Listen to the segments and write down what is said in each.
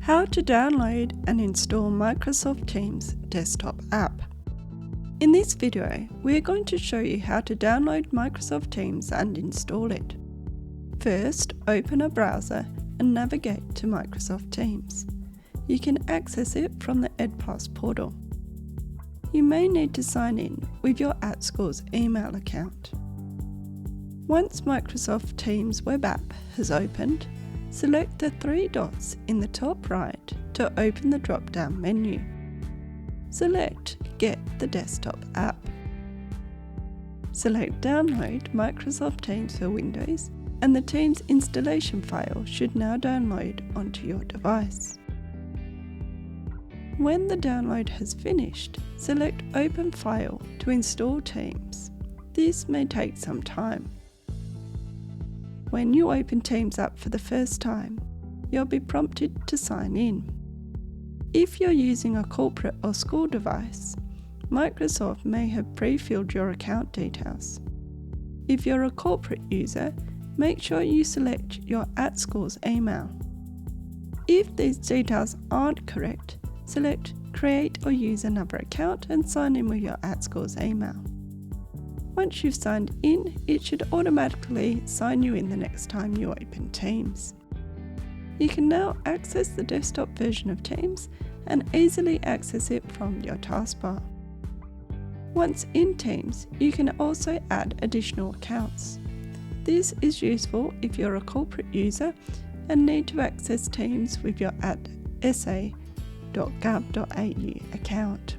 How to download and install Microsoft Teams desktop app. In this video, we are going to show you how to download Microsoft Teams and install it. First, open a browser and navigate to Microsoft Teams. You can access it from the EdPass portal. You may need to sign in with your @Schools email account. Once Microsoft Teams web app has opened, select the three dots in the top right to open the drop-down menu. Select Get the Desktop app. Select Download Microsoft Teams for Windows, and the Teams installation file should now download onto your device. When the download has finished, select Open File to install Teams. This may take some time. When you open Teams up for the first time, you'll be prompted to sign in. If you're using a corporate or school device, Microsoft may have pre-filled your account details. If you're a corporate user, make sure you select your @Schools email. If these details aren't correct, select Create or use another account and sign in with your @Schools email. Once you've signed in, it should automatically sign you in the next time you open Teams. You can now access the desktop version of Teams and easily access it from your taskbar. Once in Teams, you can also add additional accounts. This is useful if you're a corporate user and need to access Teams with your @sa.gov.au account.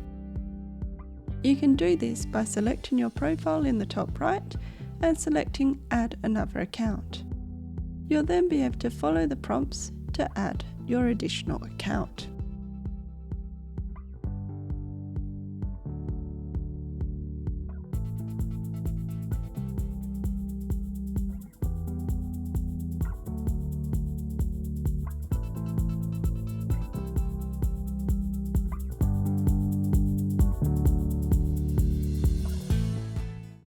You can do this by selecting your profile in the top right and selecting Add another account. You'll then be able to follow the prompts to add your additional account.